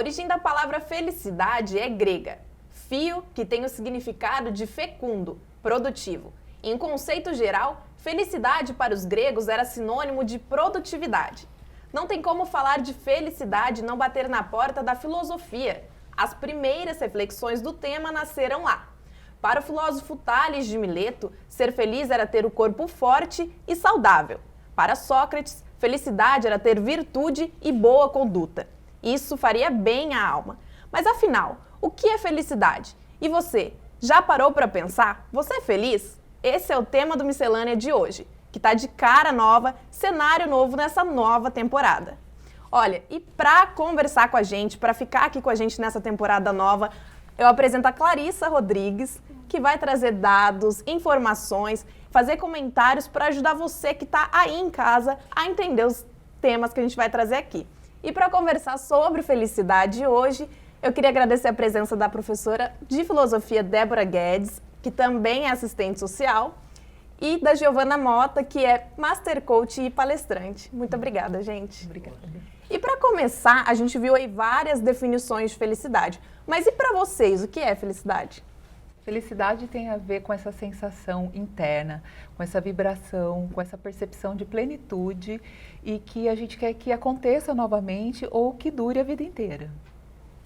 origem da palavra felicidade é grega. Fio, que tem o significado de fecundo, produtivo. Em conceito geral, felicidade para os gregos era sinônimo de produtividade. Não tem como falar de felicidade e não bater na porta da filosofia. As primeiras reflexões do tema nasceram lá. Para o filósofo Tales de Mileto, ser feliz era ter o corpo forte e saudável. Para Sócrates, felicidade era ter virtude e boa conduta. Isso faria bem à alma. Mas afinal, o que é felicidade? E você, já parou para pensar? Você é feliz? Esse é o tema do Miscelânea de hoje, que está de cara nova, cenário novo nessa nova temporada. Olha, e para conversar com a gente, para ficar aqui com a gente nessa temporada nova, eu apresento a Clarissa Rodrigues, que vai trazer dados, informações, fazer comentários para ajudar você que está aí em casa a entender os temas que a gente vai trazer aqui. E para conversar sobre felicidade hoje, eu queria agradecer a presença da professora de filosofia Débora Guedes, que também é assistente social, e da Giovana Mota, que é Master Coach e palestrante. Muito obrigada, gente. Obrigada. E para começar, a gente viu aí várias definições de felicidade. Mas e para vocês, o que é felicidade? Felicidade tem a ver com essa sensação interna, com essa vibração, com essa percepção de plenitude e que a gente quer que aconteça novamente ou que dure a vida inteira.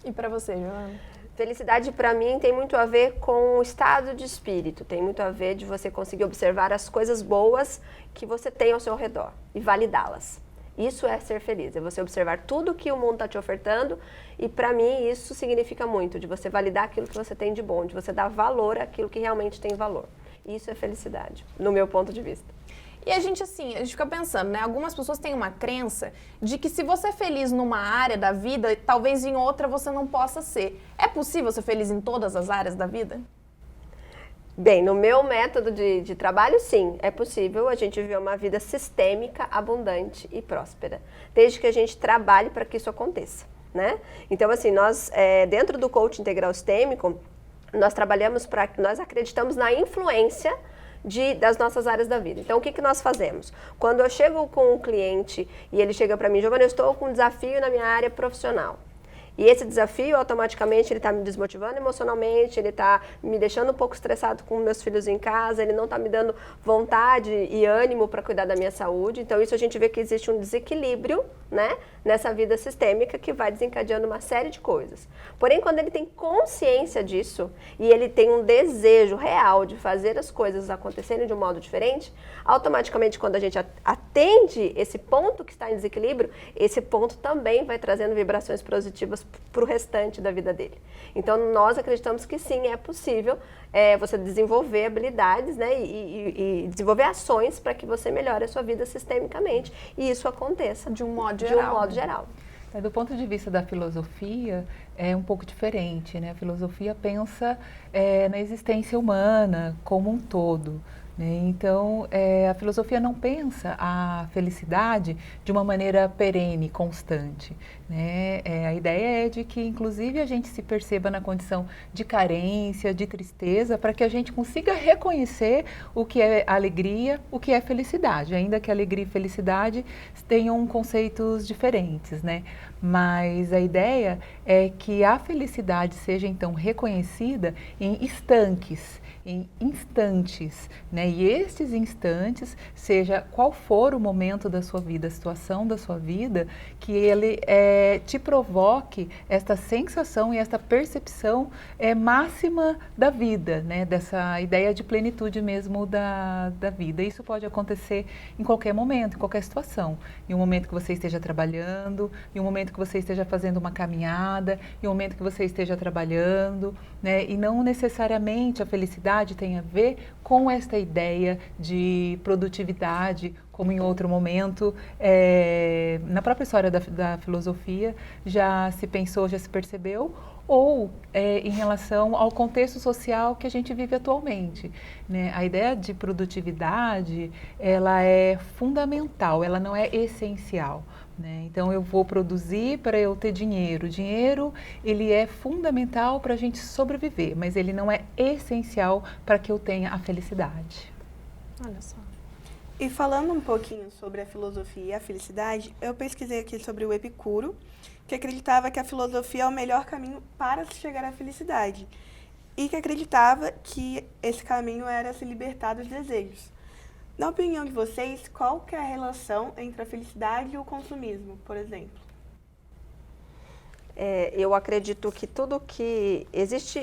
E para você, Joana? Felicidade para mim tem muito a ver com o estado de espírito, tem muito a ver de você conseguir observar as coisas boas que você tem ao seu redor e validá-las. Isso é ser feliz, é você observar tudo que o mundo está te ofertando e para mim isso significa muito, de você validar aquilo que você tem de bom, de você dar valor àquilo que realmente tem valor. Isso é felicidade, no meu ponto de vista. E a gente fica pensando, né? Algumas pessoas têm uma crença de que se você é feliz numa área da vida, talvez em outra você não possa ser. É possível ser feliz em todas as áreas da vida? Bem, no meu método de trabalho, sim, é possível a gente viver uma vida sistêmica, abundante e próspera, desde que a gente trabalhe para que isso aconteça, né? Então, assim, nós, dentro do coaching integral sistêmico, nós acreditamos na influência das nossas áreas da vida. Então, o que nós fazemos? Quando eu chego com um cliente e ele chega para mim, Giovana, eu estou com um desafio na minha área profissional. E esse desafio, automaticamente, ele está me desmotivando emocionalmente, ele está me deixando um pouco estressado com meus filhos em casa, ele não está me dando vontade e ânimo para cuidar da minha saúde. Então, isso a gente vê que existe um desequilíbrio, né, nessa vida sistêmica que vai desencadeando uma série de coisas. Porém, quando ele tem consciência disso e ele tem um desejo real de fazer as coisas acontecerem de um modo diferente, automaticamente, quando a gente atende esse ponto que está em desequilíbrio, esse ponto também vai trazendo vibrações positivas para o restante da vida dele. Então, nós acreditamos que sim, é possível você desenvolver habilidades, né, e desenvolver ações para que você melhore a sua vida sistemicamente e isso aconteça de um modo geral. Do ponto de vista da filosofia, é um pouco diferente, né? A filosofia pensa na existência humana como um todo, né? Então, a filosofia não pensa a felicidade de uma maneira perene, constante, né? A ideia é de que, inclusive, a gente se perceba na condição de carência, de tristeza, para que a gente consiga reconhecer o que é alegria, o que é felicidade, ainda que alegria e felicidade tenham conceitos diferentes, né? Mas a ideia é que a felicidade seja, então, reconhecida em estanques, em instantes, né? E estes instantes, seja qual for o momento da sua vida, a situação da sua vida, que ele te provoque esta sensação e esta percepção máxima da vida, né? Dessa ideia de plenitude mesmo da vida. Isso pode acontecer em qualquer momento, em qualquer situação. Em um momento que você esteja trabalhando, em um momento que você esteja fazendo uma caminhada, em um momento que você esteja trabalhando, né? E não necessariamente a felicidade tem a ver com esta ideia de produtividade, como em outro momento, na própria história da filosofia, já se pensou, já se percebeu, ou em relação ao contexto social que a gente vive atualmente, né? A ideia de produtividade, ela é fundamental, ela não é essencial, né? Então, eu vou produzir para eu ter dinheiro. O dinheiro, ele é fundamental para a gente sobreviver, mas ele não é essencial para que eu tenha a felicidade. Olha só. E falando um pouquinho sobre a filosofia e a felicidade, eu pesquisei aqui sobre o Epicuro, que acreditava que a filosofia é o melhor caminho para se chegar à felicidade e que acreditava que esse caminho era se libertar dos desejos. Na opinião de vocês, qual que é a relação entre a felicidade e o consumismo, por exemplo? Eu acredito que tudo que existe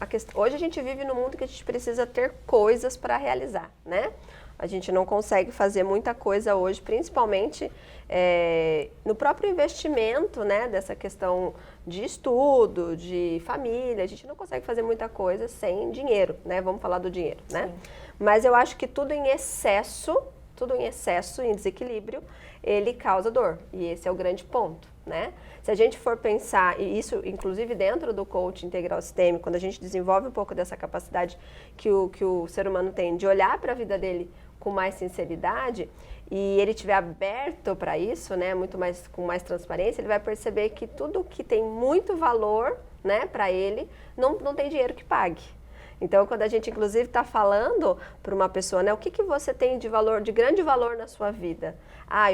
a questão. Hoje a gente vive num mundo que a gente precisa ter coisas para realizar, né? A gente não consegue fazer muita coisa hoje, principalmente no próprio investimento, né? Dessa questão de estudo, de família. A gente não consegue fazer muita coisa sem dinheiro, né? Vamos falar do dinheiro, né? Sim. Mas eu acho que tudo em excesso, em desequilíbrio, ele causa dor. E esse é o grande ponto, né? Se a gente for pensar, e isso inclusive dentro do coaching integral sistêmico, quando a gente desenvolve um pouco dessa capacidade que o ser humano tem de olhar para a vida dele com mais sinceridade, e ele estiver aberto para isso, né, com mais transparência, ele vai perceber que tudo que tem muito valor, né, para ele, não tem dinheiro que pague. Então, quando a gente, inclusive, está falando para uma pessoa, né, o que você tem de valor, de grande valor na sua vida?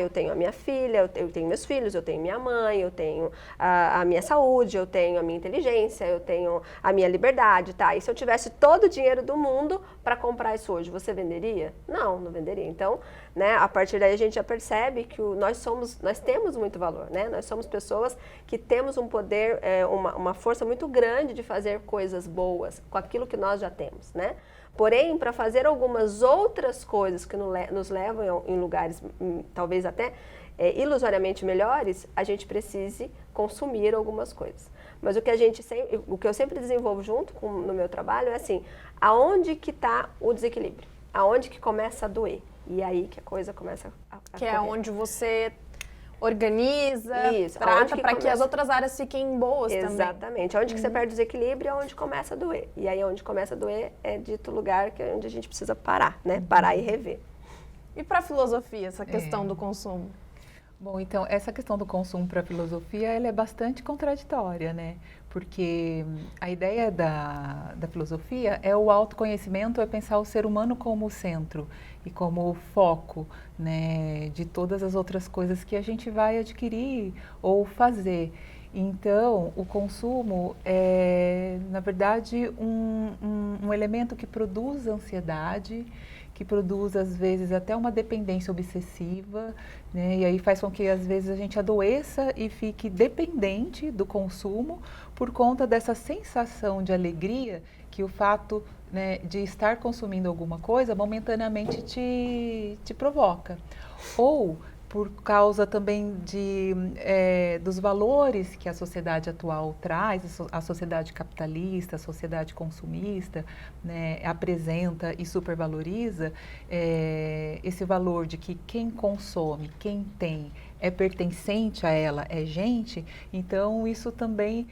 Eu tenho a minha filha, eu tenho meus filhos, eu tenho minha mãe, eu tenho a minha saúde, eu tenho a minha inteligência, eu tenho a minha liberdade, tá? E se eu tivesse todo o dinheiro do mundo para comprar isso hoje, você venderia? Não venderia. Então, né, a partir daí a gente já percebe que nós temos muito valor, né? Nós somos pessoas que temos um poder, uma força muito grande de fazer coisas boas com aquilo que nós já temos, né? Porém, para fazer algumas outras coisas que nos levam em lugares talvez até ilusoriamente melhores, a gente precise consumir algumas coisas. Mas o que eu sempre desenvolvo junto no meu trabalho é assim, aonde que está o desequilíbrio? Aonde que começa a doer? E aí que a coisa começa a que é onde você organiza, isso, trata para que as outras áreas fiquem boas também. Exatamente. Onde que você perde o desequilíbrio é onde começa a doer. E aí onde começa a doer é dito lugar que é onde a gente precisa parar, né? Parar e rever. E para a filosofia, essa questão do consumo? Bom, então, essa questão do consumo para a filosofia, ela é bastante contraditória, né? Porque a ideia da filosofia é o autoconhecimento, é pensar o ser humano como o centro e como o foco, né, de todas as outras coisas que a gente vai adquirir ou fazer. Então, o consumo é, na verdade, um elemento que produz ansiedade, que produz, às vezes, até uma dependência obsessiva, né? E aí faz com que, às vezes, a gente adoeça e fique dependente do consumo por conta dessa sensação de alegria que o fato, né, de estar consumindo alguma coisa momentaneamente te provoca. Ou por causa também dos valores que a sociedade atual traz, a sociedade capitalista, a sociedade consumista, né, apresenta e supervaloriza esse valor de que quem consome, quem tem, é pertencente a ela, é gente. Então isso também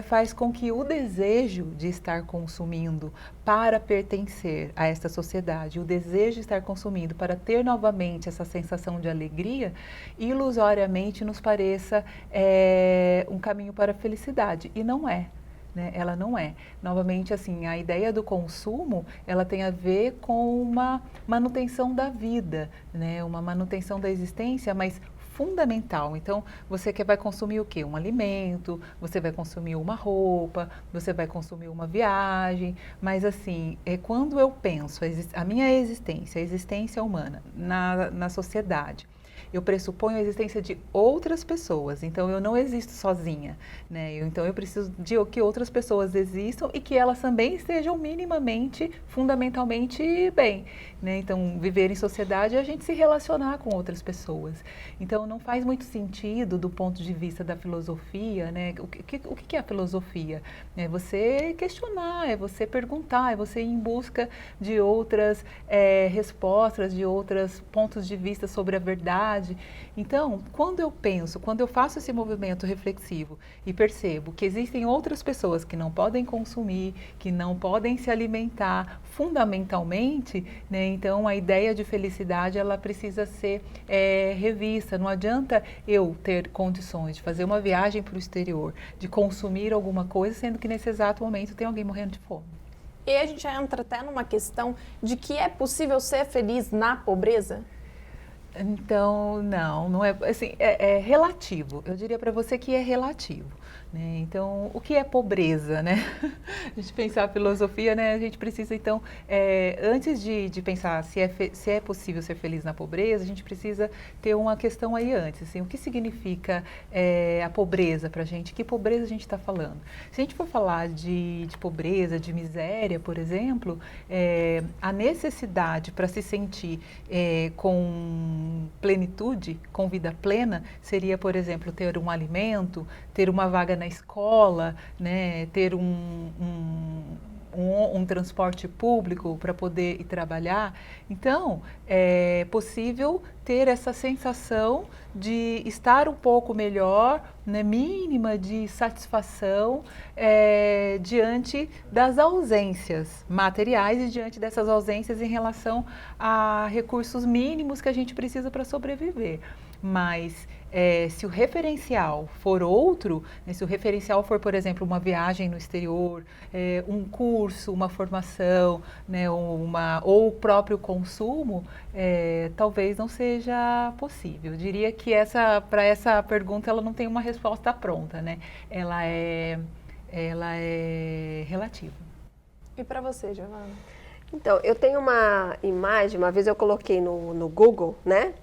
faz com que o desejo de estar consumindo para pertencer a esta sociedade, o desejo de estar consumindo para ter novamente essa sensação de alegria, ilusoriamente nos pareça um caminho para a felicidade. E não é. Né? Ela não é. Novamente, assim, a ideia do consumo, ela tem a ver com uma manutenção da vida, né? Uma manutenção da existência, mas fundamental. Então, você vai consumir o quê? Um alimento, você vai consumir uma roupa, você vai consumir uma viagem, mas assim, quando eu penso a minha existência, a existência humana na sociedade, eu pressuponho a existência de outras pessoas, então eu não existo sozinha, né? Então eu preciso de que outras pessoas existam e que elas também estejam minimamente, fundamentalmente bem, né? Então viver em sociedade é a gente se relacionar com outras pessoas. Então não faz muito sentido do ponto de vista da filosofia, né? O que é a filosofia? É você questionar, é você perguntar, é você ir em busca de outras respostas, de outros pontos de vista sobre a verdade. Então, quando eu faço esse movimento reflexivo e percebo que existem outras pessoas que não podem consumir, que não podem se alimentar fundamentalmente, né? Então a ideia de felicidade, ela precisa ser revista. Não adianta eu ter condições de fazer uma viagem para o exterior, de consumir alguma coisa, sendo que nesse exato momento tem alguém morrendo de fome. E a gente entra até numa questão de que é possível ser feliz na pobreza? Então, não é assim, é relativo. Eu diria para você que é relativo, né? Então, o que é pobreza, né? A gente pensar a filosofia, né? A gente precisa, então, antes de pensar se é possível ser feliz na pobreza, a gente precisa ter uma questão aí antes, assim, o que significa a pobreza para a gente? Que pobreza a gente está falando? Se a gente for falar de pobreza, de miséria, por exemplo, a necessidade para se sentir com plenitude, com vida plena, seria, por exemplo, ter um alimento, ter uma vaga na escola, né, ter um transporte público para poder ir trabalhar. Então, é possível ter essa sensação de estar um pouco melhor, né, mínima de satisfação diante das ausências materiais e diante dessas ausências em relação a recursos mínimos que a gente precisa para sobreviver. Mas se o referencial for outro, né, se o referencial for, por exemplo, uma viagem no exterior, um curso, uma formação, né, ou o próprio consumo, talvez não seja possível. Eu diria que para essa pergunta ela não tem uma resposta pronta, né? Ela é relativa. E para você, Giovana? Então, eu tenho uma imagem, uma vez eu coloquei no Google, né?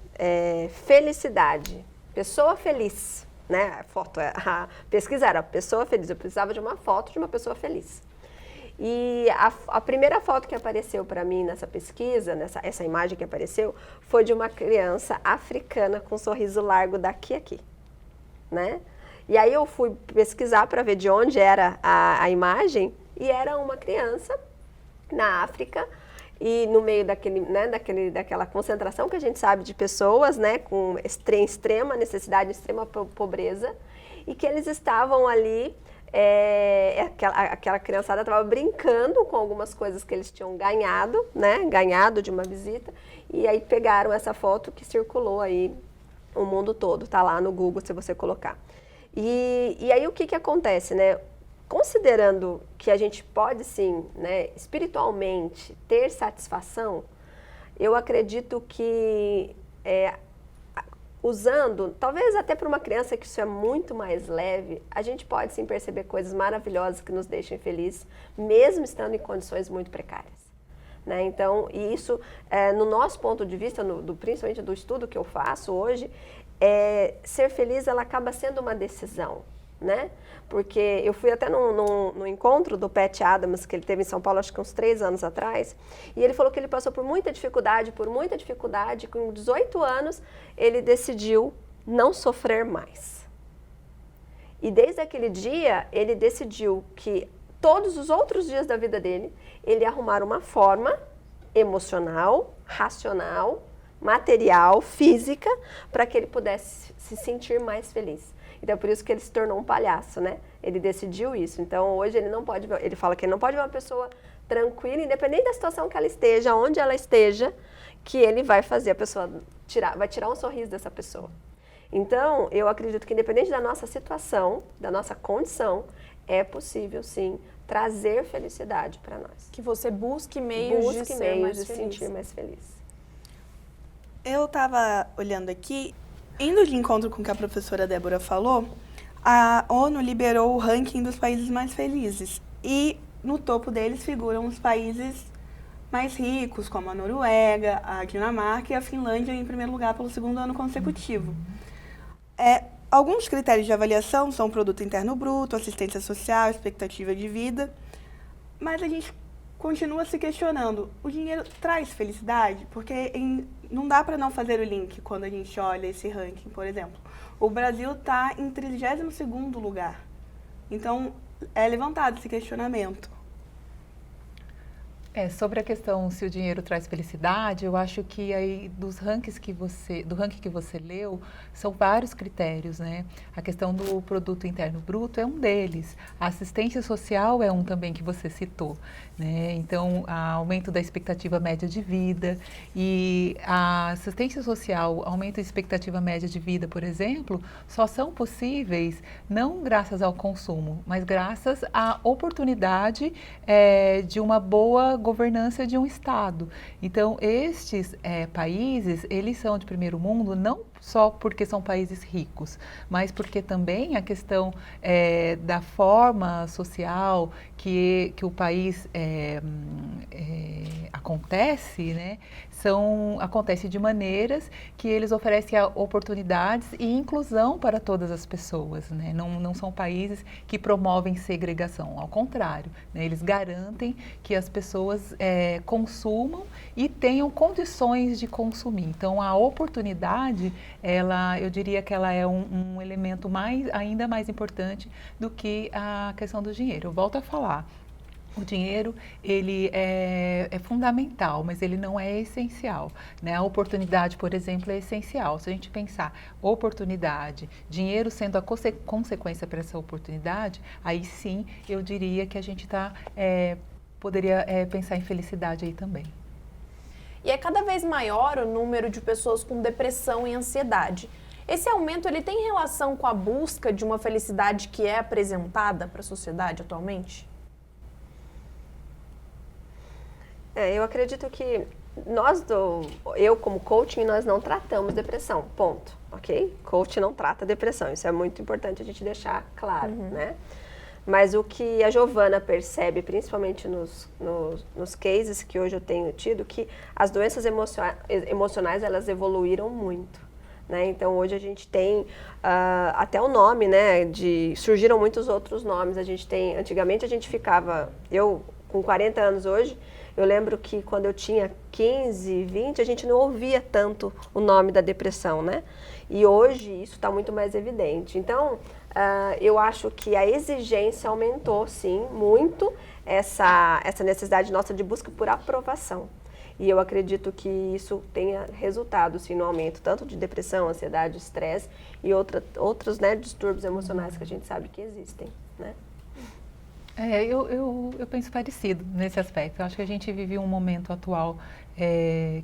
Felicidade, pessoa feliz, né? A foto, a pesquisa era pessoa feliz. Eu precisava de uma foto de uma pessoa feliz. E a primeira foto que apareceu para mim nessa pesquisa, essa imagem que apareceu, foi de uma criança africana com um sorriso largo daqui a aqui, né? E aí eu fui pesquisar para ver de onde era a imagem e era uma criança na África e no meio daquela concentração que a gente sabe de pessoas, né, com extrema necessidade, extrema pobreza, e que eles estavam ali, aquela criançada estava brincando com algumas coisas que eles tinham ganhado, né, ganhado de uma visita, e aí pegaram essa foto que circulou aí o mundo todo, tá lá no Google se você colocar. E aí o que acontece, né? Considerando que a gente pode sim, né, espiritualmente ter satisfação, eu acredito que usando, talvez até para uma criança que isso é muito mais leve, a gente pode sim perceber coisas maravilhosas que nos deixem felizes, mesmo estando em condições muito precárias. Né? Então, e isso, no nosso ponto de vista, principalmente do estudo que eu faço hoje, ser feliz ela acaba sendo uma decisão. Né? Porque eu fui até no encontro do Pat Adams, que ele teve em São Paulo, acho que uns 3 anos atrás, e ele falou que ele passou por muita dificuldade, com 18 anos ele decidiu não sofrer mais. E desde aquele dia, ele decidiu que todos os outros dias da vida dele, ele ia arrumar uma forma emocional, racional, material, física, para que ele pudesse se sentir mais feliz. Então, é por isso que ele se tornou um palhaço, né? Ele decidiu isso. Então, hoje ele fala que ele não pode ver uma pessoa tranquila, independente da situação que ela esteja, onde ela esteja, que ele vai fazer a pessoa vai tirar um sorriso dessa pessoa. Então, eu acredito que independente da nossa situação, da nossa condição, é possível, sim, trazer felicidade para nós. Que você busque meios de ser mais feliz. Sentir mais feliz. Eu estava olhando aqui, indo de encontro com o que a professora Débora falou, a ONU liberou o ranking dos países mais felizes. E no topo deles figuram os países mais ricos, como a Noruega, a Dinamarca e a Finlândia, em primeiro lugar pelo 2º ano consecutivo. Alguns critérios de avaliação são produto interno bruto, assistência social, expectativa de vida, mas a gente continua se questionando, o dinheiro traz felicidade? Porque não dá para não fazer o link quando a gente olha esse ranking, por exemplo. O Brasil está em 32º lugar. Então, é levantado esse questionamento. Sobre a questão se o dinheiro traz felicidade, eu acho que aí do ranking que você leu, são vários critérios, né? A questão do produto interno bruto é um deles. A assistência social é um também que você citou, né? Então, aumento da expectativa média de vida e a assistência social, aumento da expectativa média de vida, por exemplo, só são possíveis não graças ao consumo, mas graças à oportunidade de uma boa governança de um Estado. Então, estes países, eles são de primeiro mundo não só porque são países ricos, mas porque também a questão da forma social que o país acontece, né, acontece de maneiras que eles oferecem oportunidades e inclusão para todas as pessoas, né? Não são países que promovem segregação, ao contrário, né? Eles garantem que as pessoas consumam e tenham condições de consumir. Então, a oportunidade, eu diria que ela é um elemento ainda mais importante do que a questão do dinheiro. Eu volto a falar. O dinheiro, ele é fundamental, mas ele não é essencial, né? A oportunidade, por exemplo, é essencial. Se a gente pensar oportunidade, dinheiro sendo a consequência para essa oportunidade, aí sim eu diria que a gente poderia pensar em felicidade aí também. E é cada vez maior o número de pessoas com depressão e ansiedade. Esse aumento, ele tem relação com a busca de uma felicidade que é apresentada para a sociedade atualmente? Eu acredito que eu como coaching, nós não tratamos depressão, ponto, ok? Coach não trata depressão, isso é muito importante a gente deixar claro, né? Mas o que a Giovana percebe, principalmente nos cases que hoje eu tenho tido, que as doenças emocionais, elas evoluíram muito, né? Então, hoje a gente tem até o nome, né? Surgiram muitos outros nomes, antigamente a gente eu com 40 anos hoje, eu lembro que quando eu tinha 15, 20, a gente não ouvia tanto o nome da depressão, né? E hoje isso está muito mais evidente. Então, eu acho que a exigência aumentou, sim, muito essa necessidade nossa de busca por aprovação. E eu acredito que isso tenha resultado, sim, no aumento tanto de depressão, ansiedade, estresse e outros, né, distúrbios emocionais que a gente sabe que existem, né? Eu penso parecido nesse aspecto. Eu acho que a gente vive um momento atual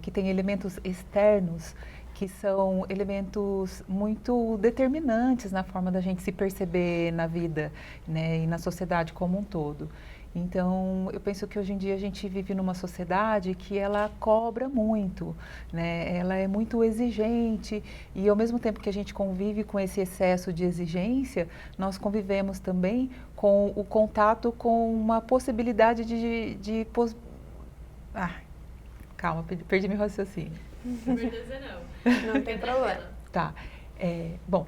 que tem elementos externos que são elementos muito determinantes na forma da gente se perceber na vida, né, e na sociedade como um todo. Então, eu penso que hoje em dia a gente vive numa sociedade que ela cobra muito, né? Ela é muito exigente e ao mesmo tempo que a gente convive com esse excesso de exigência, nós convivemos também com o contato com uma possibilidade calma, perdi meu raciocínio. Não tem problema. Tá. Bom,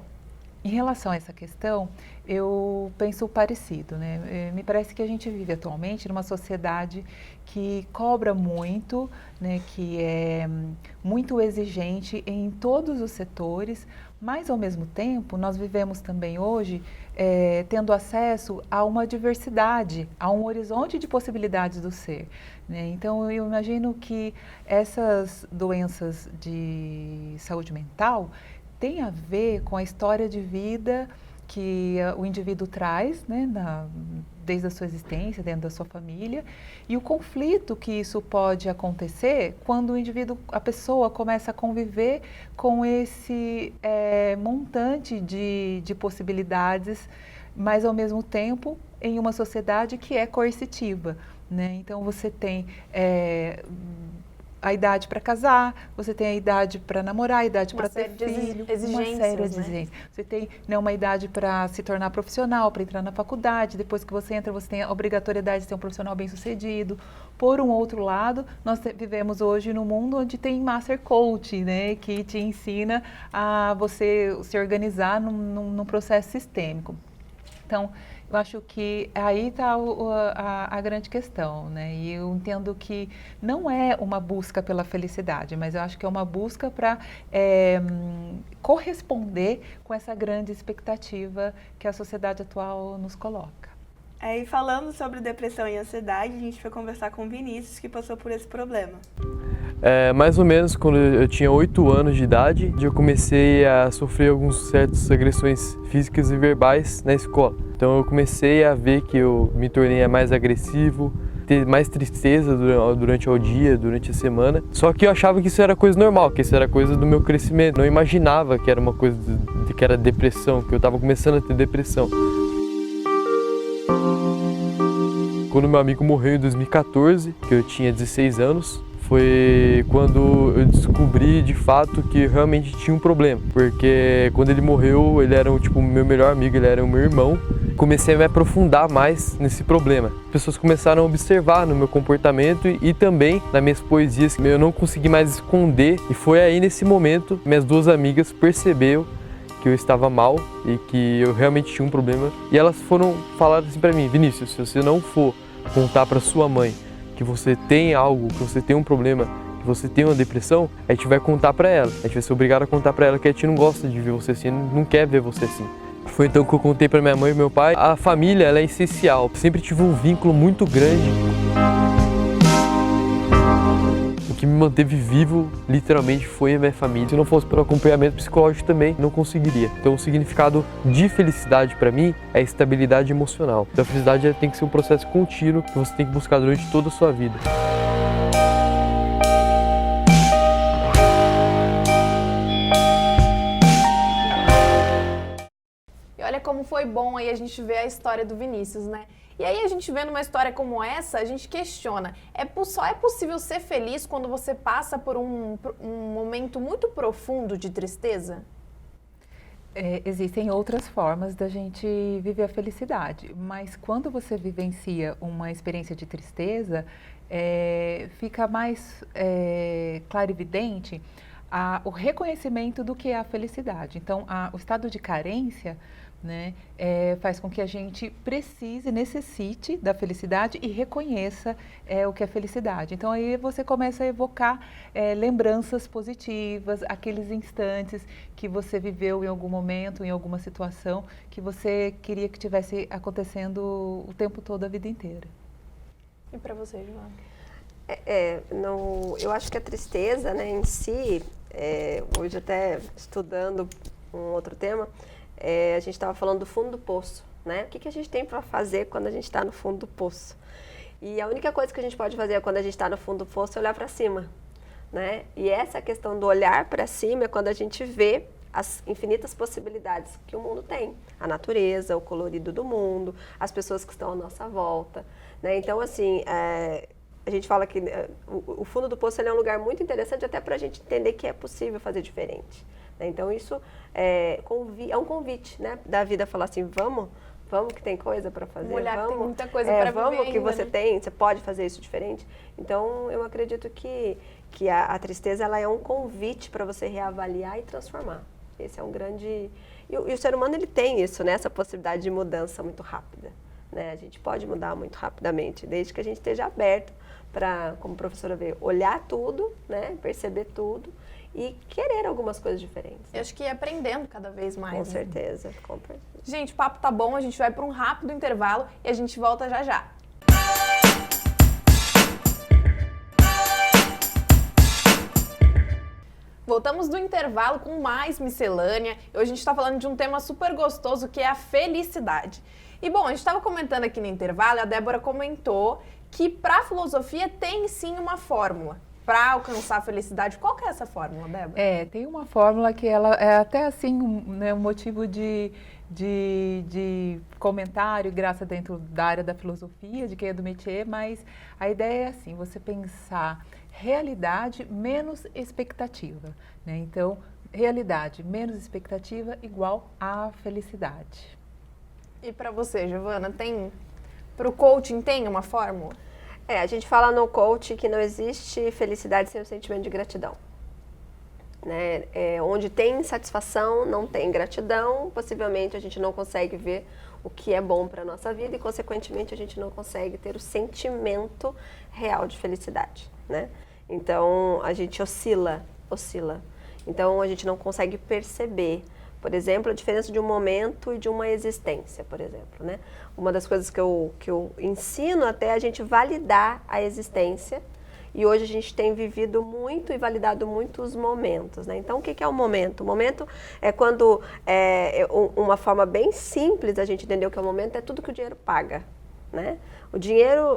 em relação a essa questão, eu penso parecido, né? Me parece que a gente vive atualmente numa sociedade que cobra muito, né? Que é muito exigente em todos os setores, mas ao mesmo tempo nós vivemos também hoje tendo acesso a uma diversidade, a um horizonte de possibilidades do ser, né? Então eu imagino que essas doenças de saúde mental tem a ver com a história de vida que o indivíduo traz, né, desde a sua existência, dentro da sua família, e o conflito que isso pode acontecer quando a pessoa começa a conviver com esse montante de possibilidades, mas ao mesmo tempo em uma sociedade que é coercitiva, né? Então você tem a idade para casar, você tem a idade para namorar, a idade para ter filho, uma série de exigências. Você tem, né, uma idade para se tornar profissional, para entrar na faculdade, depois que você entra, você tem a obrigatoriedade de ser um profissional bem-sucedido. Por um outro lado, nós vivemos hoje num mundo onde tem Master Coach, né, que te ensina a você se organizar num processo sistêmico. Então, eu acho que aí está a grande questão, né? E eu entendo que não é uma busca pela felicidade, mas eu acho que é uma busca para corresponder com essa grande expectativa que a sociedade atual nos coloca. E falando sobre depressão e ansiedade, a gente foi conversar com o Vinícius, que passou por esse problema. Mais ou menos quando eu tinha 8 anos de idade, eu comecei a sofrer algumas certas agressões físicas e verbais na escola. Então eu comecei a ver que eu me tornei mais agressivo, ter mais tristeza durante o dia, durante a semana. Só que eu achava que isso era coisa normal, que isso era coisa do meu crescimento. Não imaginava que era uma coisa que era depressão, que eu estava começando a ter depressão. Quando meu amigo morreu em 2014, que eu tinha 16 anos, foi quando eu descobri de fato que realmente tinha um problema. Porque quando ele morreu, ele era tipo, o meu melhor amigo, ele era o meu irmão. Comecei a me aprofundar mais nesse problema. As pessoas começaram a observar no meu comportamento e também nas minhas poesias que eu não consegui mais esconder. E foi aí nesse momento que minhas duas amigas perceberam que eu estava mal e que eu realmente tinha um problema. E elas foram falar assim para mim: Vinícius, se você não for contar para sua mãe que você tem algo, que você tem um problema, que você tem uma depressão, a gente vai contar para ela. A gente vai ser obrigado a contar para ela que a gente não gosta de ver você assim, não quer ver você assim. Foi então que eu contei para minha mãe e meu pai. A família, ela é essencial. Sempre tive um vínculo muito grande. O que me manteve vivo, literalmente, foi a minha família. Se não fosse pelo acompanhamento psicológico também, não conseguiria. Então, o significado de felicidade para mim é estabilidade emocional. Então, a felicidade tem que ser um processo contínuo que você tem que buscar durante toda a sua vida. E olha como foi bom aí a gente ver a história do Vinícius, né? E aí a gente vendo uma história como essa, a gente questiona, só é possível ser feliz quando você passa por um momento muito profundo de tristeza? Existem outras formas da gente viver a felicidade, mas quando você vivencia uma experiência de tristeza, fica mais claro e evidente o reconhecimento do que é a felicidade. Então, o estado de carência, né, faz com que a gente necessite da felicidade e reconheça o que é felicidade. Então aí você começa a evocar lembranças positivas, aqueles instantes que você viveu em algum momento, em alguma situação que você queria que tivesse acontecendo o tempo todo, a vida inteira. E para você, Joana? Eu acho que a tristeza, né, em si, hoje até estudando um outro tema, a gente estava falando do fundo do poço, né? O que a gente tem para fazer quando a gente está no fundo do poço? E a única coisa que a gente pode fazer quando a gente está no fundo do poço é olhar para cima, né? E essa questão do olhar para cima é quando a gente vê as infinitas possibilidades que o mundo tem. A natureza, o colorido do mundo, as pessoas que estão à nossa volta, né? Então, assim, a gente fala que o fundo do poço ele é um lugar muito interessante até para a gente entender que é possível fazer diferente. Então, isso é um convite, né, da vida, falar assim, vamos que tem coisa para fazer, olhar que tem muita coisa para viver vamos que ainda, você né? tem, você pode fazer isso diferente. Então, eu acredito que a tristeza ela é um convite para você reavaliar e transformar. Esse é um grande... E o ser humano ele tem isso, né, essa possibilidade de mudança muito rápida, né? A gente pode mudar muito rapidamente, desde que a gente esteja aberto para, como a professora vê, olhar tudo, né, perceber tudo, e querer algumas coisas diferentes. Eu acho que ir aprendendo cada vez mais. Com né? certeza. Gente, o papo tá bom, a gente vai para um rápido intervalo e a gente volta já já. Voltamos do intervalo com mais miscelânea. Hoje a gente está falando de um tema super gostoso que é a felicidade. E bom, a gente estava comentando aqui no intervalo, a Débora comentou que para a filosofia tem sim uma fórmula para alcançar a felicidade. Qual que é essa fórmula, Débora? Tem uma fórmula que ela é até assim um motivo de comentário e graça dentro da área da filosofia, de quem é do métier, mas a ideia é assim, você pensar realidade menos expectativa, né? Então, realidade menos expectativa igual a felicidade. E para você, Giovana, para o coaching tem uma fórmula? A gente fala no coaching que não existe felicidade sem o sentimento de gratidão. Né? Onde tem satisfação, não tem gratidão, possivelmente a gente não consegue ver o que é bom para a nossa vida e, consequentemente, a gente não consegue ter o sentimento real de felicidade. Né? Então, a gente oscila. Então, a gente não consegue perceber, por exemplo, a diferença de um momento e de uma existência, por exemplo, né? Uma das coisas que eu ensino até é a gente validar a existência, e hoje a gente tem vivido muito e validado muitos momentos, né? Então, o que é o momento? O momento é quando, uma forma bem simples da gente entender o que é o momento, é tudo que o dinheiro paga, né? O dinheiro,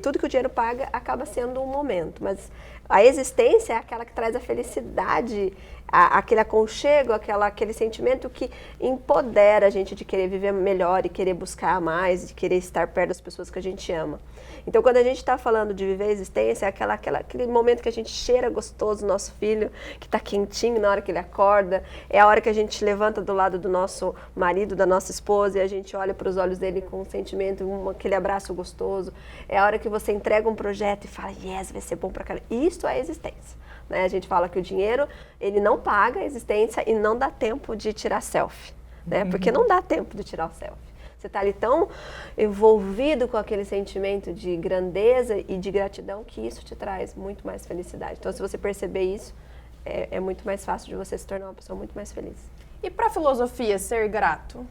tudo que o dinheiro paga acaba sendo um momento, mas a existência é aquela que traz a felicidade aquele aconchego, aquele sentimento que empodera a gente de querer viver melhor e querer buscar mais, de querer estar perto das pessoas que a gente ama. Então, quando a gente está falando de viver a existência, é aquele momento que a gente cheira gostoso o nosso filho, que está quentinho na hora que ele acorda, é a hora que a gente levanta do lado do nosso marido, da nossa esposa, e a gente olha para os olhos dele com um sentimento, aquele abraço gostoso. É a hora que você entrega um projeto e fala, yes, vai ser bom pra caramba. Isso é a existência. Né? A gente fala que o dinheiro, ele não paga a existência e não dá tempo de tirar selfie. Né? Porque não dá tempo de tirar o selfie. Você está ali tão envolvido com aquele sentimento de grandeza e de gratidão que isso te traz muito mais felicidade. Então, se você perceber isso, é muito mais fácil de você se tornar uma pessoa muito mais feliz. E para a filosofia, ser grato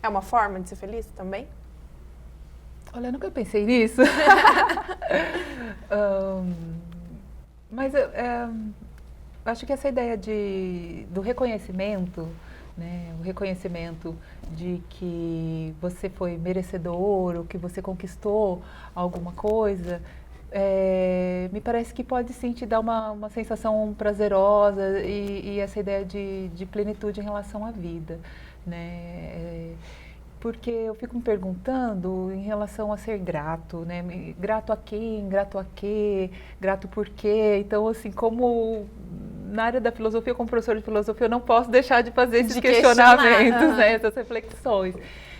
é uma forma de ser feliz também? Olha, eu nunca pensei nisso. Mas eu acho que essa ideia do reconhecimento, né, o reconhecimento de que você foi merecedor ou que você conquistou alguma coisa, me parece que pode sim te dar uma sensação prazerosa e essa ideia de plenitude em relação à vida, né? Porque eu fico me perguntando em relação a ser grato, né? Grato a quem? Grato a quê? Grato por quê? Então, assim, como na área da filosofia, como professora de filosofia, eu não posso deixar de fazer esses questionamentos, né? Essas reflexões.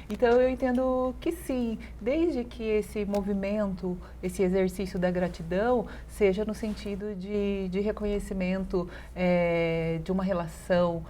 Então, eu entendo que sim, desde que esse movimento, esse exercício da gratidão seja no sentido de reconhecimento de uma relação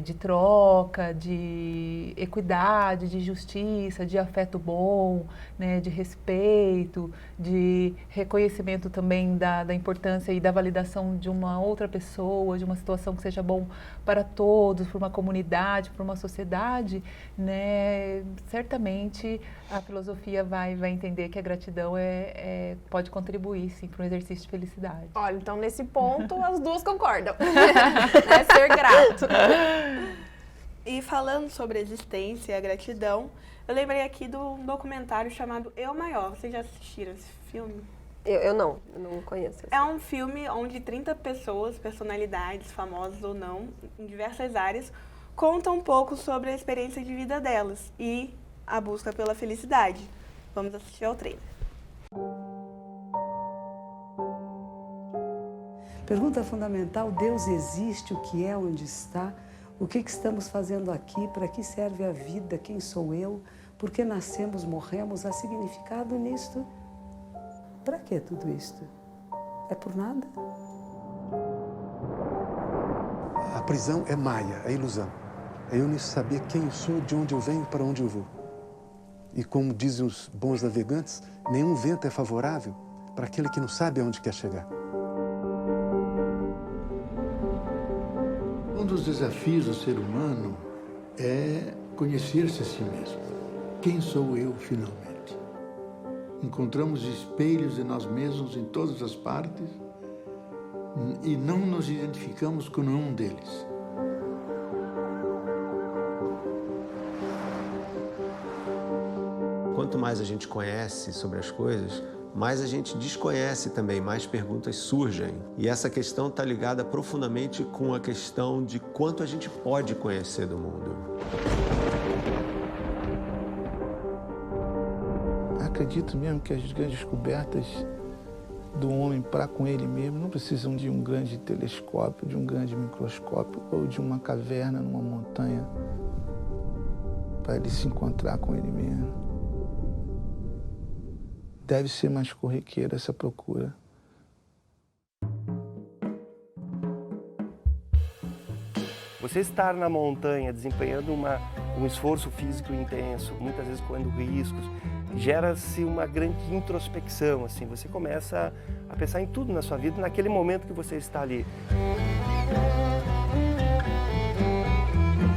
de troca, de equidade, de justiça, de afeto bom, né, de respeito, de reconhecimento também da importância e da validação de uma outra pessoa, de uma situação que seja bom para todos, para uma comunidade, para uma sociedade, né? Certamente a filosofia vai entender que a gratidão pode contribuir, sim, para um exercício de felicidade. Olha, então nesse ponto as duas concordam. É ser grato. E falando sobre a existência e a gratidão, eu lembrei aqui de um documentário chamado Eu Maior. Vocês já assistiram esse filme? Eu não conheço. É um filme onde 30 pessoas, personalidades, famosas ou não, em diversas áreas, contam um pouco sobre a experiência de vida delas e a busca pela felicidade. Vamos assistir ao trailer. Pergunta fundamental: Deus existe? O que é? Onde está? O que estamos fazendo aqui? Para que serve a vida? Quem sou eu? Por que nascemos, morremos? Há significado nisto? Para que tudo isto? É por nada? A prisão é maia, é ilusão. É eu não saber quem eu sou, de onde eu venho, para onde eu vou. E como dizem os bons navegantes, nenhum vento é favorável para aquele que não sabe aonde quer chegar. Um dos desafios do ser humano é conhecer-se a si mesmo. Quem sou eu, finalmente? Encontramos espelhos de nós mesmos em todas as partes e não nos identificamos com nenhum deles. Quanto mais a gente conhece sobre as coisas, mais a gente desconhece também, mais perguntas surgem. E essa questão está ligada profundamente com a questão de quanto a gente pode conhecer do mundo. Acredito mesmo que as grandes descobertas do homem para com ele mesmo não precisam de um grande telescópio, de um grande microscópio ou de uma caverna numa montanha para ele se encontrar com ele mesmo. Deve ser mais corriqueira essa procura. Você estar na montanha desempenhando um esforço físico intenso, muitas vezes correndo riscos, gera-se uma grande introspecção, assim, você começa a pensar em tudo na sua vida naquele momento que você está ali.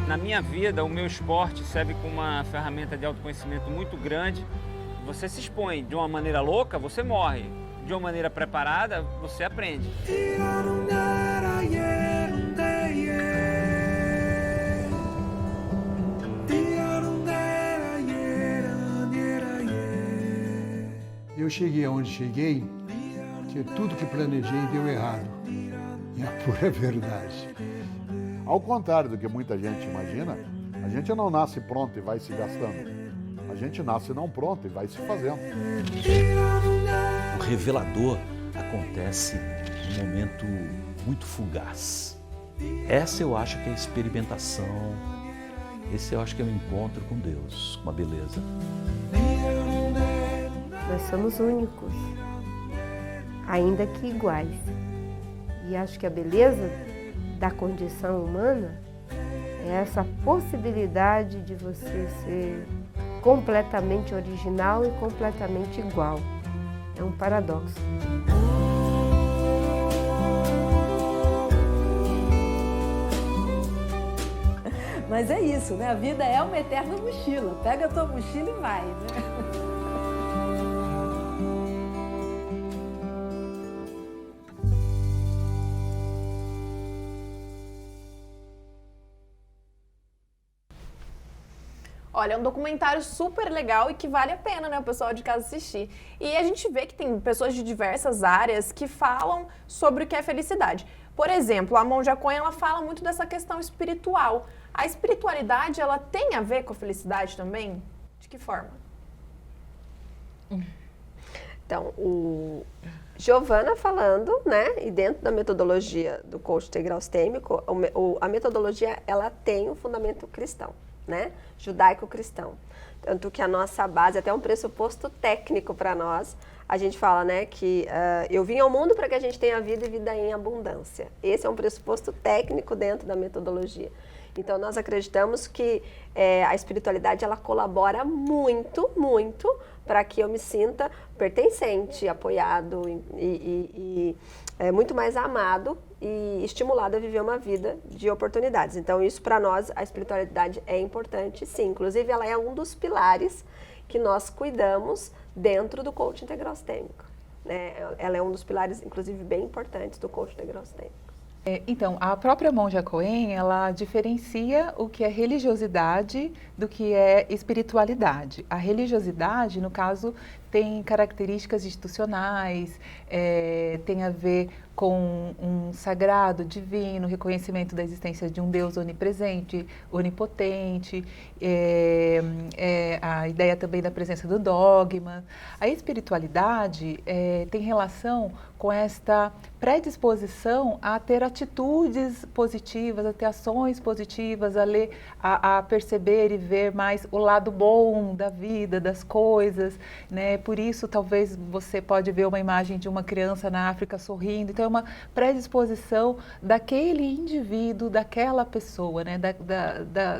Na minha vida, o meu esporte serve como uma ferramenta de autoconhecimento muito grande. Você se expõe de uma maneira louca, você morre. De uma maneira preparada, você aprende. Eu cheguei aonde cheguei, porque tudo que planejei deu errado. E a pura verdade. Ao contrário do que muita gente imagina, a gente não nasce pronto e vai se gastando. A gente nasce não pronto e vai se fazendo. O revelador acontece num momento muito fugaz. Essa eu acho que é a experimentação, esse eu acho que é o encontro com Deus, com a beleza. Nós somos únicos, ainda que iguais. E acho que a beleza da condição humana é essa possibilidade de você ser completamente original e completamente igual. É um paradoxo. Mas é isso, né? A vida é uma eterna mochila. Pega a tua mochila e vai, né? Olha, é um documentário super legal e que vale a pena, né, o pessoal de casa assistir. E a gente vê que tem pessoas de diversas áreas que falam sobre o que é felicidade. Por exemplo, a Monja Coen, ela fala muito dessa questão espiritual. A espiritualidade, ela tem a ver com a felicidade também? De que forma? Então, o Giovana falando, né, e dentro da metodologia do coach integral sistêmico, a metodologia, ela tem um fundamento cristão, né, judaico-cristão. Tanto que a nossa base, até um pressuposto técnico para nós, a gente fala, né, que eu vim ao mundo para que a gente tenha vida e vida em abundância. Esse é um pressuposto técnico dentro da metodologia. Então, nós acreditamos que a espiritualidade, ela colabora muito, muito para que eu me sinta pertencente, apoiado e muito mais amado e estimulado a viver uma vida de oportunidades. Então, isso para nós, a espiritualidade é importante, sim. Inclusive, ela é um dos pilares que nós cuidamos dentro do coaching integral sistêmico, né? Ela é um dos pilares, inclusive, bem importantes do coaching integral sistêmico. Então, a própria Monja Coen, ela diferencia o que é religiosidade do que é espiritualidade. A religiosidade, no caso, tem características institucionais, tem a ver com um sagrado, divino, reconhecimento da existência de um Deus onipresente, onipotente, a ideia também da presença do dogma. A espiritualidade tem relação com esta predisposição a ter atitudes positivas, a ter ações positivas, a perceber e ver mais o lado bom da vida, das coisas, né? Por isso, talvez você pode ver uma imagem de uma criança na África sorrindo. Então, é uma predisposição daquele indivíduo, daquela pessoa, né?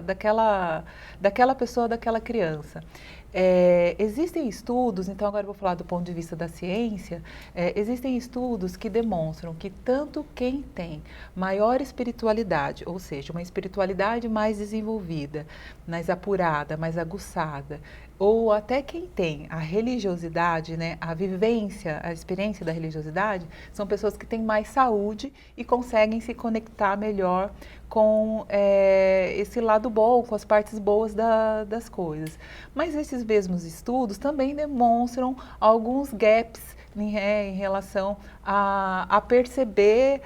daquela pessoa, daquela criança. Existem estudos, então agora eu vou falar do ponto de vista da ciência, existem estudos que demonstram que tanto quem tem maior espiritualidade, ou seja, uma espiritualidade mais desenvolvida, mais apurada, mais aguçada, ou até quem tem a religiosidade, né, a vivência, a experiência da religiosidade, são pessoas que têm mais saúde e conseguem se conectar melhor com esse lado bom, com as partes boas das coisas. Mas esses mesmos estudos também demonstram alguns gaps em relação a perceber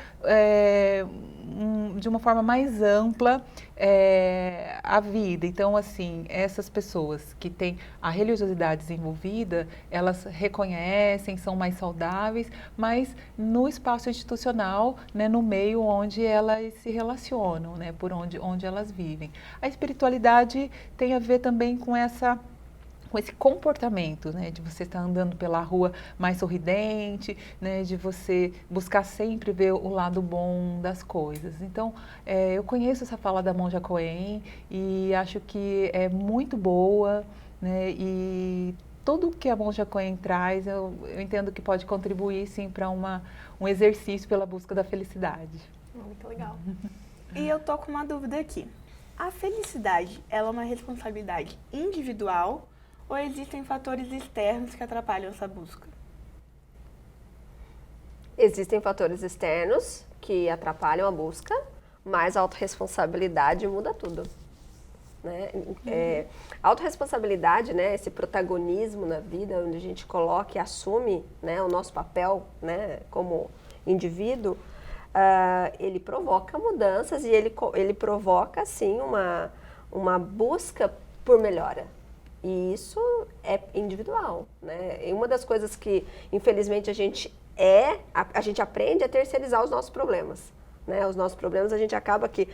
de uma forma mais ampla a vida. Então, assim, essas pessoas que têm a religiosidade desenvolvida, elas reconhecem, são mais saudáveis, mas no espaço institucional, né, no meio onde elas se relacionam, né, por onde elas vivem. A espiritualidade tem a ver também com esse comportamento, né, de você estar andando pela rua mais sorridente, né, de você buscar sempre ver o lado bom das coisas. Então, eu conheço essa fala da Monja Coen e acho que é muito boa, né, e tudo que a Monja Coen traz, eu entendo que pode contribuir, sim, para um exercício pela busca da felicidade. Muito legal. E eu tô com uma dúvida aqui. A felicidade, ela é uma responsabilidade individual ou existem fatores externos que atrapalham essa busca? Existem fatores externos que atrapalham a busca, mas a autorresponsabilidade muda tudo. Né? A autorresponsabilidade, né, esse protagonismo na vida, onde a gente coloca e assume, né, o nosso papel, né, como indivíduo, ele provoca mudanças e ele provoca, assim, uma busca por melhora. E isso é individual, né? E uma das coisas que, infelizmente, a gente aprende a terceirizar os nossos problemas. Né, os nossos problemas, a gente acaba que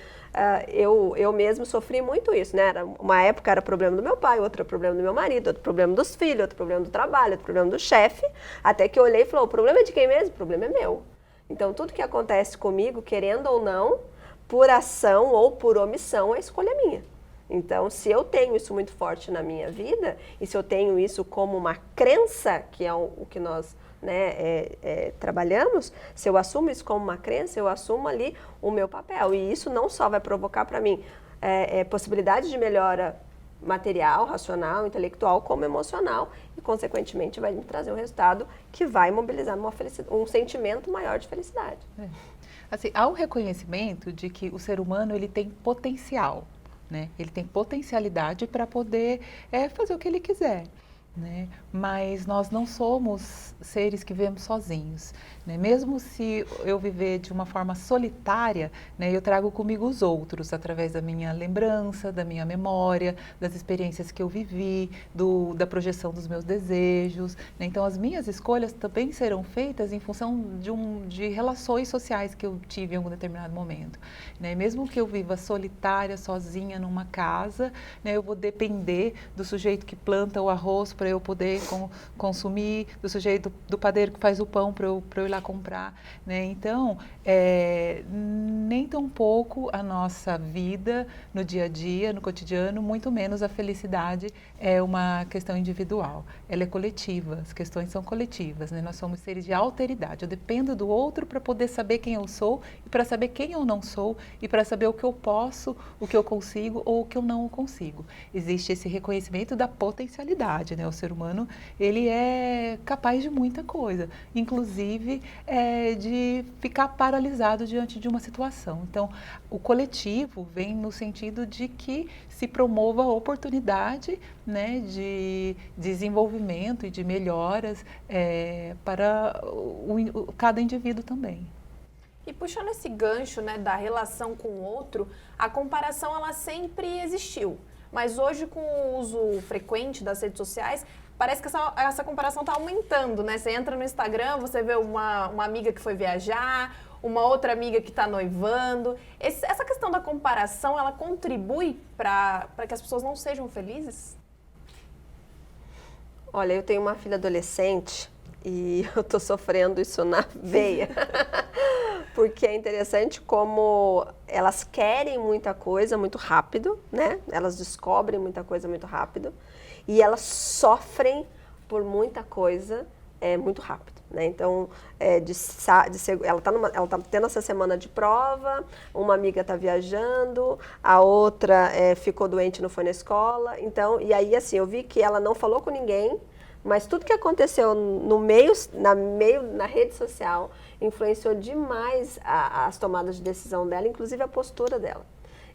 eu mesmo sofri muito isso, né? Uma época era problema do meu pai, outra era problema do meu marido, outro problema dos filhos, outro problema do trabalho, outro problema do chefe, até que eu olhei e falei, o problema é de quem mesmo? O problema é meu. Então, tudo que acontece comigo, querendo ou não, por ação ou por omissão, a escolha é minha. Então, se eu tenho isso muito forte na minha vida, e se eu tenho isso como uma crença, que é o que nós trabalhamos, se eu assumo isso como uma crença, eu assumo ali o meu papel. E isso não só vai provocar para mim possibilidades de melhora material, racional, intelectual, como emocional, e consequentemente vai me trazer um resultado que vai mobilizar um sentimento maior de felicidade. Assim, há o reconhecimento de que o ser humano ele tem potencial, né? Ele tem potencialidade para poder fazer o que ele quiser. Né? Mas nós não somos seres que vivemos sozinhos, né? Mesmo se eu viver de uma forma solitária, né, eu trago comigo os outros através da minha lembrança, da minha memória, das experiências que eu vivi, da projeção dos meus desejos, né? Então as minhas escolhas também serão feitas em função de relações sociais que eu tive em algum determinado momento, né? Mesmo que eu viva solitária, sozinha numa casa, né, eu vou depender do sujeito que planta o arroz para eu poder consumir, do sujeito, do padeiro que faz o pão para eu ir lá comprar, né? Então, nem tão pouco a nossa vida no dia a dia, no cotidiano, muito menos a felicidade é uma questão individual. Ela é coletiva, as questões são coletivas, né? Nós somos seres de alteridade. Eu dependo do outro para poder saber quem eu sou e para saber quem eu não sou e para saber o que eu posso, o que eu consigo ou o que eu não consigo. Existe esse reconhecimento da potencialidade, né? O ser humano, ele é capaz de muita coisa, inclusive de ficar paralisado diante de uma situação. Então, o coletivo vem no sentido de que se promova a oportunidade, né, de desenvolvimento e de melhoras para cada indivíduo também. E puxando esse gancho, né, da relação com o outro, a comparação ela sempre existiu. Mas hoje, com o uso frequente das redes sociais, parece que essa comparação está aumentando, né? Você entra no Instagram, você vê uma amiga que foi viajar, uma outra amiga que está noivando. Essa questão da comparação, ela contribui para que as pessoas não sejam felizes? Olha, eu tenho uma filha adolescente e eu estou sofrendo isso na veia. Porque é interessante como elas querem muita coisa muito rápido, né? Elas descobrem muita coisa muito rápido e elas sofrem por muita coisa muito rápido, né? Então, ela tá tendo essa semana de prova, uma amiga está viajando, a outra ficou doente e não foi na escola. Então, e aí assim, eu vi que ela não falou com ninguém, mas tudo que aconteceu na rede social influenciou demais as tomadas de decisão dela, inclusive a postura dela.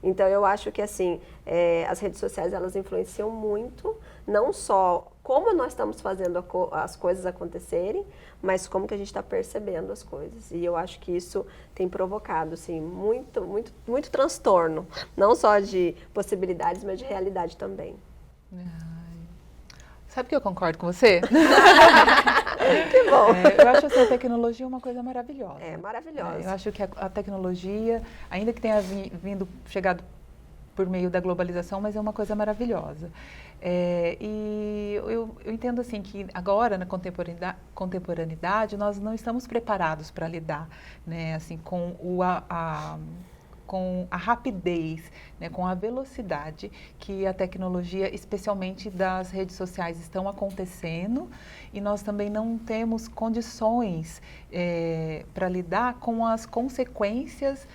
Então, eu acho que assim, as redes sociais elas influenciam muito, não só como nós estamos fazendo as coisas acontecerem, mas como que a gente está percebendo as coisas. E eu acho que isso tem provocado assim, muito, muito, muito transtorno, não só de possibilidades, mas de realidade também. Sabe que eu concordo com você? Que bom! Eu acho assim, a tecnologia uma coisa maravilhosa. É maravilhosa. Eu acho que a tecnologia, ainda que tenha chegado por meio da globalização, mas é uma coisa maravilhosa. E eu entendo assim que agora, na contemporaneidade, nós não estamos preparados para lidar, né, assim, com a rapidez, né, com a velocidade que a tecnologia, especialmente das redes sociais, estão acontecendo, e nós também não temos condições para lidar com as consequências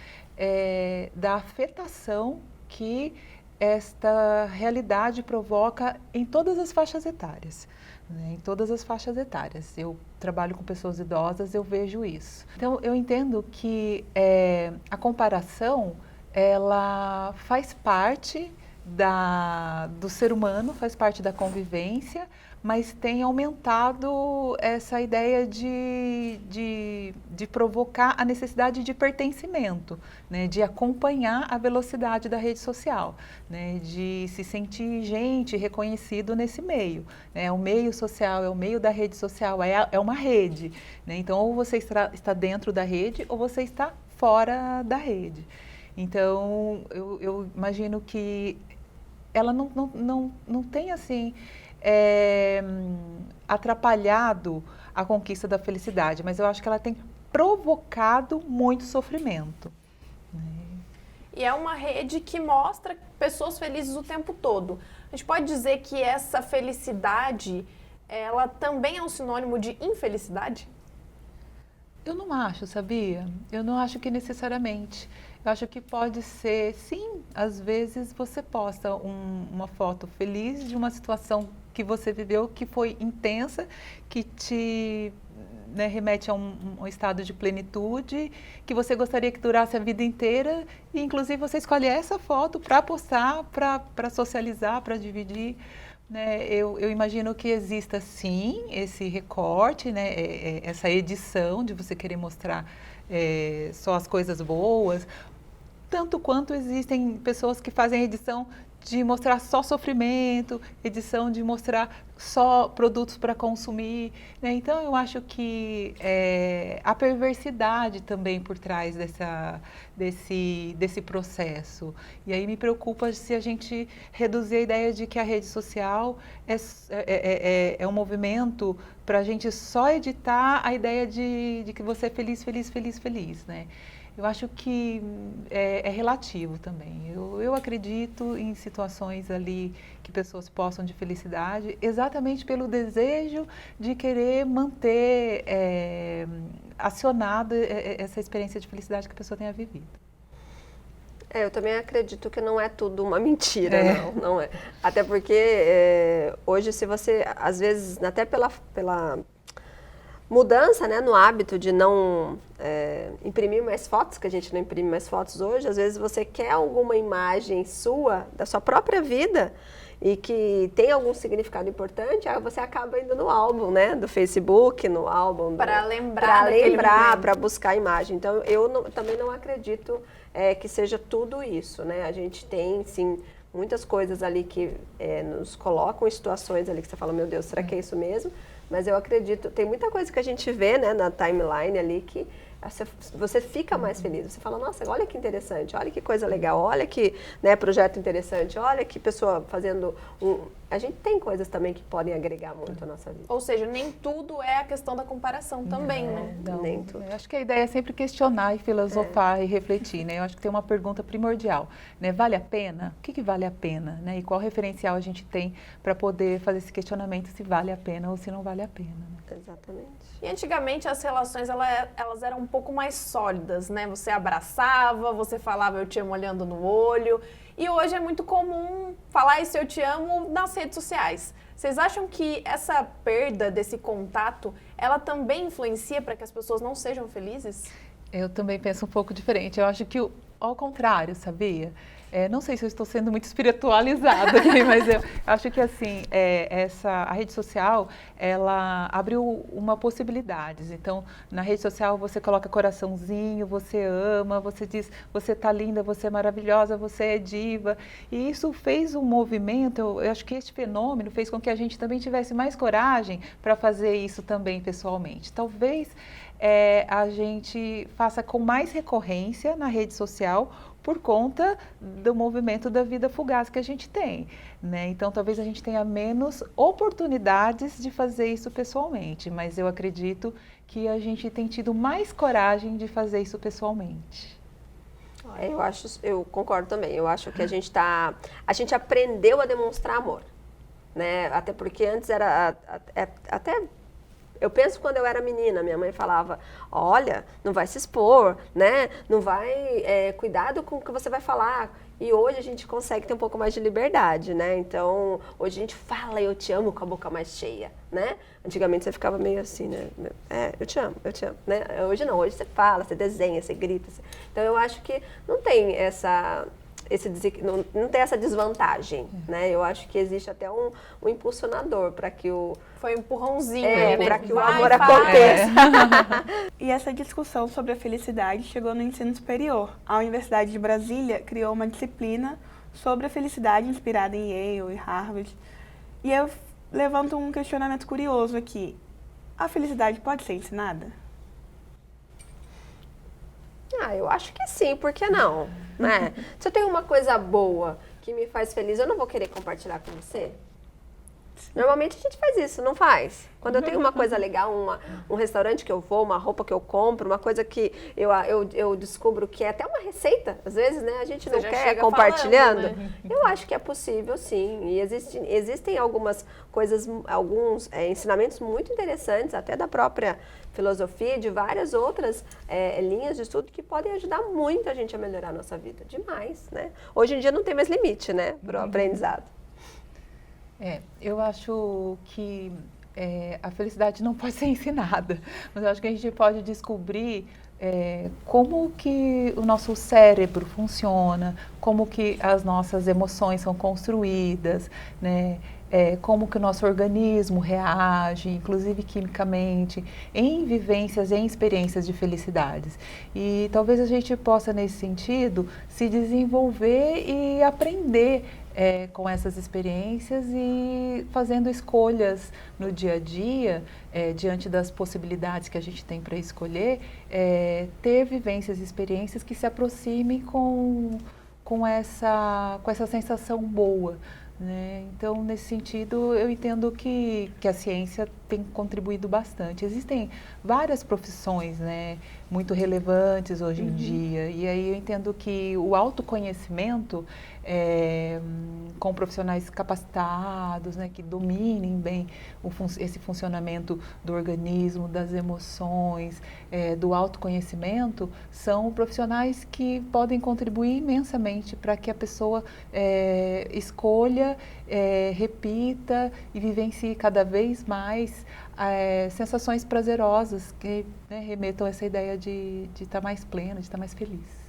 da afetação que esta realidade provoca em todas as faixas etárias. Em todas as faixas etárias. Eu trabalho com pessoas idosas, eu vejo isso. Então, eu entendo que a comparação, ela faz parte do ser humano, faz parte da convivência, mas tem aumentado essa ideia de provocar a necessidade de pertencimento, né, de acompanhar a velocidade da rede social, né, de se sentir gente reconhecido nesse meio. Né, o meio social, é o meio da rede social, é uma rede. Né, então, ou você está dentro da rede ou você está fora da rede. Então, eu imagino que ela não tem, assim, atrapalhado a conquista da felicidade, mas eu acho que ela tem provocado muito sofrimento. E é uma rede que mostra pessoas felizes o tempo todo. A gente pode dizer que essa felicidade, ela também é um sinônimo de infelicidade? Eu não acho, sabia? Eu não acho que necessariamente. Eu acho que pode ser, sim, às vezes você posta uma foto feliz de uma situação que você viveu, que foi intensa, que te, né, remete a um estado de plenitude, que você gostaria que durasse a vida inteira, e inclusive você escolhe essa foto para postar, para socializar, para dividir. Né? Eu imagino que exista, sim, esse recorte, né, essa edição de você querer mostrar só as coisas boas, tanto quanto existem pessoas que fazem edição de mostrar só sofrimento, edição de mostrar só produtos para consumir. Né? Então, eu acho que a perversidade também por trás desse processo. E aí me preocupa se a gente reduzir a ideia de que a rede social é um movimento para a gente só editar a ideia de que você é feliz, feliz, feliz, feliz, né? Eu acho que é relativo também. Eu acredito em situações ali que pessoas possam de felicidade, exatamente pelo desejo de querer manter acionada essa experiência de felicidade que a pessoa tenha vivido. Eu também acredito que não é tudo uma mentira, não é. Até porque hoje, se você, às vezes, até pela mudança, né, no hábito de não imprimir mais fotos, que a gente não imprime mais fotos hoje, às vezes você quer alguma imagem sua, da sua própria vida, e que tem algum significado importante, aí você acaba indo no álbum, né, do Facebook, no álbum... Para lembrar, para buscar a imagem. Então, eu também não acredito que seja tudo isso, né, a gente tem, sim, muitas coisas ali que nos colocam em situações ali que você fala, meu Deus, será que é isso mesmo? Mas eu acredito, tem muita coisa que a gente vê, né, na timeline ali que você fica mais feliz. Você fala, nossa, olha que interessante, olha que coisa legal, olha que, né, projeto interessante, olha que pessoa fazendo A gente tem coisas também que podem agregar muito à nossa vida. Ou seja, nem tudo é a questão da comparação também, né? Não, nem tudo. Eu acho que a ideia é sempre questionar e filosofar e refletir, né? Eu acho que tem uma pergunta primordial, né? Vale a pena? O que vale a pena, né? E qual referencial a gente tem para poder fazer esse questionamento se vale a pena ou se não vale a pena, né? Exatamente. E antigamente as relações elas eram um pouco mais sólidas, né? Você abraçava, você falava eu te amo olhando no olho. E hoje é muito comum falar esse eu te amo nas redes sociais. Vocês acham que essa perda desse contato, ela também influencia para que as pessoas não sejam felizes? Eu também penso um pouco diferente. Eu acho que ao contrário, sabia? Não sei se eu estou sendo muito espiritualizada aqui, mas eu acho que assim, a rede social, ela abriu uma possibilidades. Então, na rede social você coloca coraçãozinho, você ama, você diz, você tá linda, você é maravilhosa, você é diva. E isso fez um movimento, eu acho que este fenômeno fez com que a gente também tivesse mais coragem para fazer isso também pessoalmente. Talvez a gente faça com mais recorrência na rede social, por conta do movimento da vida fugaz que a gente tem, né? Então, talvez a gente tenha menos oportunidades de fazer isso pessoalmente, mas eu acredito que a gente tem tido mais coragem de fazer isso pessoalmente. Eu concordo também. Eu acho que a gente aprendeu a demonstrar amor, né? Até porque antes era até eu penso quando eu era menina, minha mãe falava, olha, não vai se expor, né? Não vai, cuidado com o que você vai falar. E hoje a gente consegue ter um pouco mais de liberdade, né? Então, hoje a gente fala eu te amo com a boca mais cheia, né? Antigamente você ficava meio assim, né? Eu te amo, né? Hoje não, hoje você fala, você desenha, você grita. Então, eu acho que não tem essa não ter essa desvantagem, né? Eu acho que existe até um impulsionador para que o... Foi um empurrãozinho, né? Para que o amor aconteça. E essa discussão sobre a felicidade chegou no ensino superior. A Universidade de Brasília criou uma disciplina sobre a felicidade inspirada em Yale e Harvard. E eu levanto um questionamento curioso aqui. A felicidade pode ser ensinada? Eu acho que sim, por que não? Né? Se eu tenho uma coisa boa que me faz feliz, eu não vou querer compartilhar com você? Normalmente a gente faz isso, não faz? Quando eu tenho uma coisa legal, um restaurante que eu vou, uma roupa que eu compro, uma coisa que eu descubro que é até uma receita, às vezes, né? A gente não quer compartilhando. Falando, né? Eu acho que é possível, sim. E existem algumas coisas, alguns ensinamentos muito interessantes, até da própria filosofia e de várias outras linhas de estudo que podem ajudar muito a gente a melhorar a nossa vida. Demais, né? Hoje em dia não tem mais limite, né? Para o aprendizado. Eu acho que a felicidade não pode ser ensinada, mas eu acho que a gente pode descobrir como que o nosso cérebro funciona, como que as nossas emoções são construídas, né? Como que o nosso organismo reage, inclusive quimicamente, em vivências, em experiências de felicidades. E talvez a gente possa, nesse sentido, se desenvolver e aprender com essas experiências e fazendo escolhas no dia a dia, diante das possibilidades que a gente tem para escolher, ter vivências e experiências que se aproximem com essa sensação boa. Né? Então, nesse sentido, eu entendo que a ciência tem contribuído bastante. Existem várias profissões, né, muito relevantes hoje em dia, e aí eu entendo que o autoconhecimento, com profissionais capacitados, né, que dominem bem esse funcionamento do organismo, das emoções, do autoconhecimento, são profissionais que podem contribuir imensamente para que a pessoa escolha, repita e vivencie cada vez mais sensações prazerosas que, né, remetam a essa ideia de estar mais plena, de estar mais feliz.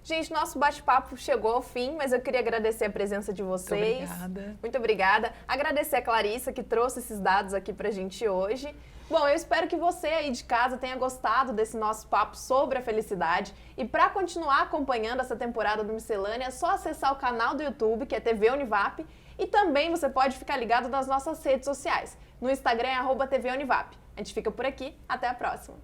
Gente, nosso bate-papo chegou ao fim, mas eu queria agradecer a presença de vocês. Muito obrigada. Muito obrigada. Agradecer a Clarissa, que trouxe esses dados aqui pra gente hoje. Bom, eu espero que você aí de casa tenha gostado desse nosso papo sobre a felicidade. E para continuar acompanhando essa temporada do Miscelânea, é só acessar o canal do YouTube, que é TV Univap. E também você pode ficar ligado nas nossas redes sociais. No Instagram é @TV Univap. A gente fica por aqui. Até a próxima.